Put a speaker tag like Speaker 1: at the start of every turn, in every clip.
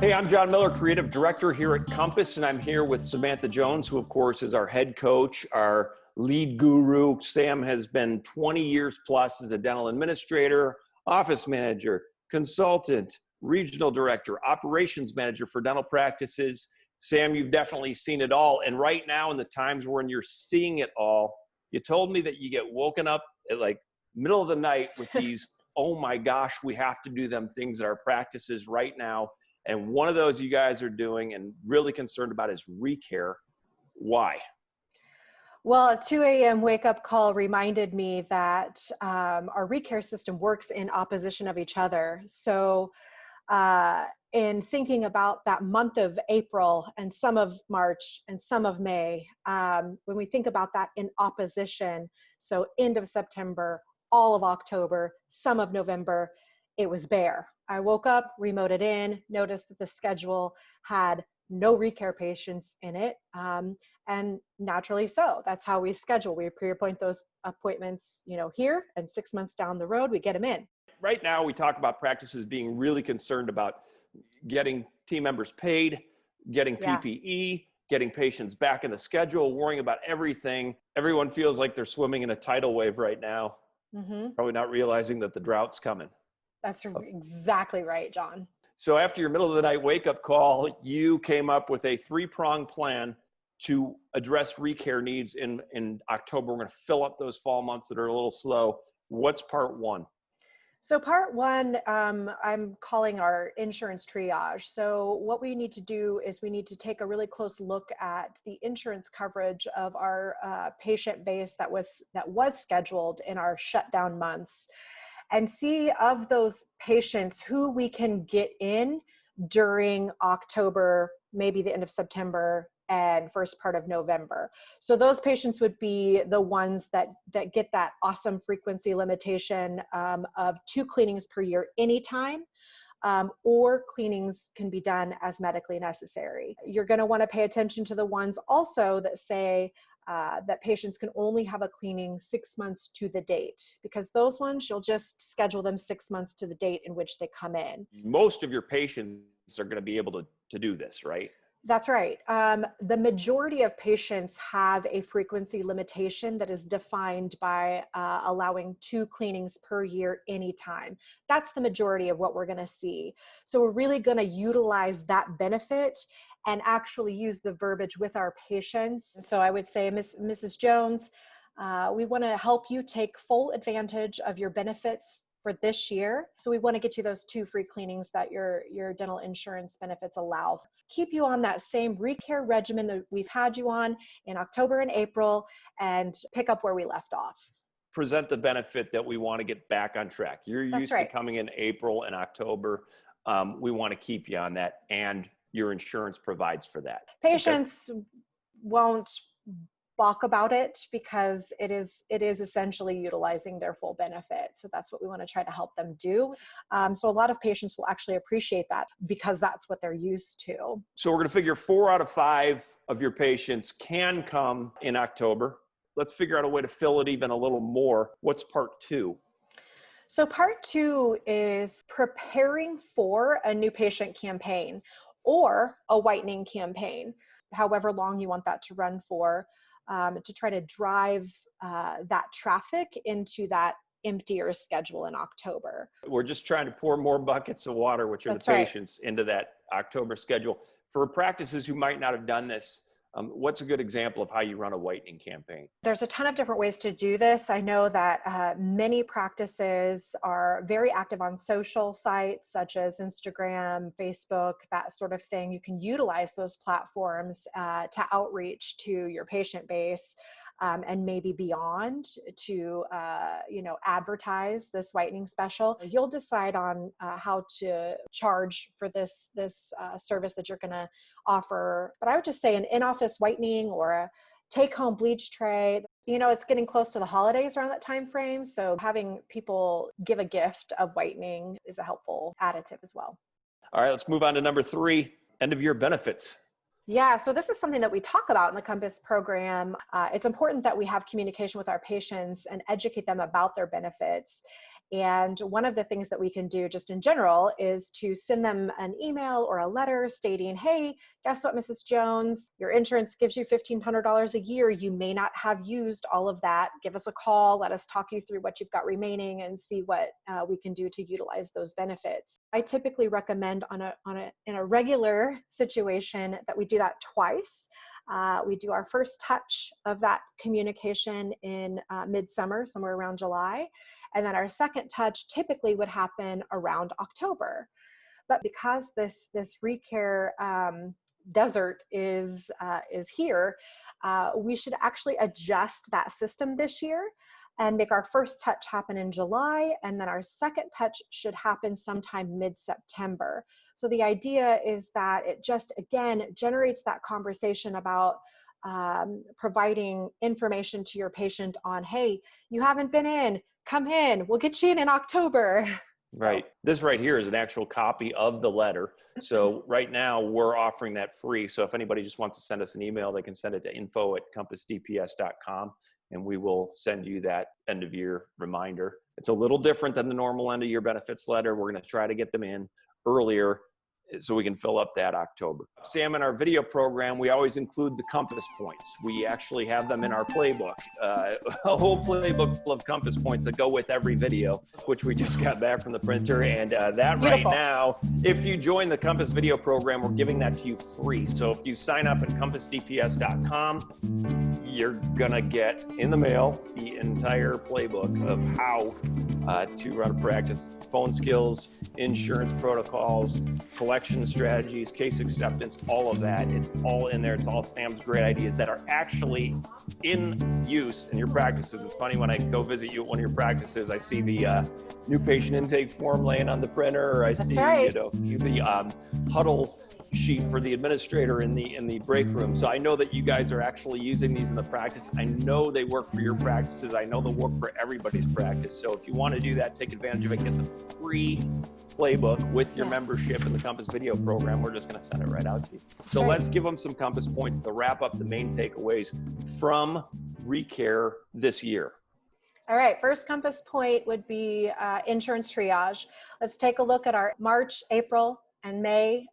Speaker 1: Hey, I'm John Miller, Creative Director here at Compass, and I'm here with Samantha Jones, who of course is our head coach, our lead guru. Sam has been 20 years plus as a dental administrator, office manager, consultant, regional director, operations manager for dental practices. Sam, you've definitely seen it all. And right now, in the times when you're seeing it all, you told me that you get woken up at like middle of the night with these, oh my gosh, we have to do them things at our practices right now. And one of those you guys are doing and really concerned about is Recare. Why?
Speaker 2: Well, a 2 a.m. wake-up call reminded me that our Recare system works in opposition of each other. So in thinking about that month of April and some of March and some of May, when we think about that in opposition, so end of September, all of October, some of November, it was bare. I woke up, remoted in, noticed that the schedule had no Recare patients in it. And naturally so, that's how we schedule. We pre-appoint those appointments, here, and 6 months down the road, we get them in.
Speaker 1: Right now, we talk about practices being really concerned about getting team members paid, getting PPE, getting patients back in the schedule, worrying about everything. Everyone feels like they're swimming in a tidal wave right now, probably not realizing that the drought's coming.
Speaker 2: That's exactly right, John.
Speaker 1: So after your middle of the night wake-up call, you came up with a three-pronged plan to address Recare needs in October. We're going to fill up those fall months that are a little slow. What's part one?
Speaker 2: So part one, I'm calling our insurance triage. So what we need to do is we need to take a really close look at the insurance coverage of our patient base that was scheduled in our shutdown months, and see of those patients who we can get in during October, maybe the end of September and first part of November. So those patients would be the ones that get that awesome frequency limitation of 2 cleanings per year anytime, or cleanings can be done as medically necessary. You're going to want to pay attention to the ones also that say that patients can only have a cleaning 6 months to the date, because those ones, you'll just schedule them 6 months to the date in which they come in.
Speaker 1: Most of your patients are going to be able to do this, right?
Speaker 2: That's right. The majority of patients have a frequency limitation that is defined by allowing 2 cleanings per year anytime. That's the majority of what we're going to see. So we're really going to utilize that benefit and actually use the verbiage with our patients. So I would say, Mrs. Jones, we want to help you take full advantage of your benefits for this year. So we want to get you those 2 free cleanings that your dental insurance benefits allow. Keep you on that same Recare regimen that we've had you on in October and April, and pick up where we left off.
Speaker 1: Present the benefit that we want to get back on track. You're used to coming in April and October. We want to keep you on that, and your insurance provides for that.
Speaker 2: Patients won't balk about it because it is essentially utilizing their full benefit. So that's what we want to try to help them do. So a lot of patients will actually appreciate that because that's what they're used to.
Speaker 1: So we're going to figure 4 out of 5 of your patients can come in October. Let's figure out a way to fill it even a little more. What's part 2?
Speaker 2: So part 2 is preparing for a new patient campaign or a whitening campaign, however long you want that to run for, to try to drive that traffic into that emptier schedule in October.
Speaker 1: We're just trying to pour more buckets of water, which are the patients, into that October schedule. For practices who might not have done this, what's a good example of how you run a whitening campaign?
Speaker 2: There's a ton of different ways to do this. I know that many practices are very active on social sites such as Instagram, Facebook, that sort of thing. You can utilize those platforms to outreach to your patient base and maybe beyond to advertise this whitening special. You'll decide on how to charge for this service that you're going to offer. But I would just say an in-office whitening or a take-home bleach tray. It's getting close to the holidays around that time frame, so having people give a gift of whitening is a helpful additive as well.
Speaker 1: All right, let's move on to number 3, end of year benefits.
Speaker 2: Yeah, so this is something that we talk about in the Compass program. It's important that we have communication with our patients and educate them about their benefits. And one of the things that we can do just in general is to send them an email or a letter stating, hey, guess what, Mrs. Jones, your insurance gives you $1,500 a year. You may not have used all of that. Give us a call. Let us talk you through what you've got remaining and see what we can do to utilize those benefits. I typically recommend in a regular situation that we do that twice. We do our first touch of that communication in midsummer, somewhere around July. And then our second touch typically would happen around October. But because this Recare desert is here, we should actually adjust that system this year and make our first touch happen in July, and then our second touch should happen sometime mid-September. So the idea is that it just, again, generates that conversation about providing information to your patient on, hey, you haven't been in, come in, we'll get you in October.
Speaker 1: Right. This right here is an actual copy of the letter. So right now we're offering that free. So if anybody just wants to send us an email, they can send it to info@compassdps.com and we will send you that end of year reminder. It's a little different than the normal end of year benefits letter. We're going to try to get them in earlier so we can fill up that October. Sam, in our video program, we always include the compass points. We actually have them in our playbook, a whole playbook full of compass points that go with every video, which we just got back from the printer. And that
Speaker 2: Beautiful.
Speaker 1: Right now, if you join the Compass video program, we're giving that to you free. So if you sign up at compassdps.com, you're gonna get in the mail the entire playbook of how to run a practice, phone skills, insurance protocols, collection strategies, case acceptance, all of that. It's all in there. It's all Sam's great ideas that are actually in use in your practices. It's funny when I go visit you at one of your practices, I see the new patient intake form laying on the printer, or I see the huddle sheet for the administrator in the break room. So I know that you guys are actually using these in the practice. I know they work for your practices. I know they'll work for everybody's practice. So if you want to do that, take advantage of it. Get the free playbook with your membership in the Compass video program. We're just going to send it right out to you. So let's give them some Compass points to wrap up the main takeaways from Recare this year.
Speaker 2: All right, first Compass point would be insurance triage. Let's take a look at our March, April, and May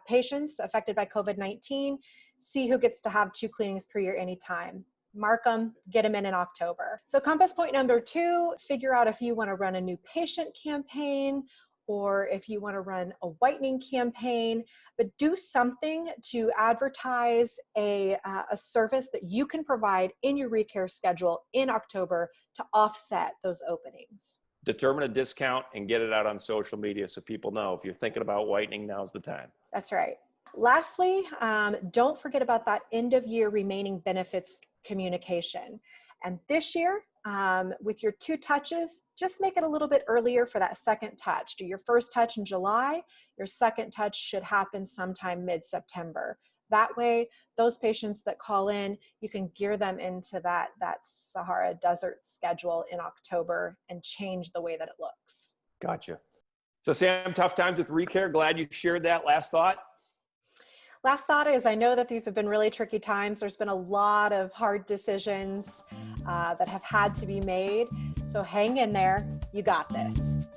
Speaker 2: patients affected by COVID-19. See who gets to have 2 cleanings per year anytime. Mark them, get them in October. So Compass point number 2, figure out if you want to run a new patient campaign or if you want to run a whitening campaign, but do something to advertise a service that you can provide in your Recare schedule in October to offset those openings.
Speaker 1: Determine a discount and get it out on social media so people know if you're thinking about whitening, now's the time.
Speaker 2: That's right. Lastly, don't forget about that end of year remaining benefits communication. And this year, with your 2 touches, just make it a little bit earlier for that second touch. Do your first touch in July, your second touch should happen sometime mid-September. That way, those patients that call in, you can gear them into that Sahara Desert schedule in October and change the way that it looks.
Speaker 1: Gotcha. So Sam, tough times with Recare. Glad you shared that. Last thought?
Speaker 2: Last thought is, I know that these have been really tricky times. There's been a lot of hard decisions that have had to be made. So hang in there. You got this.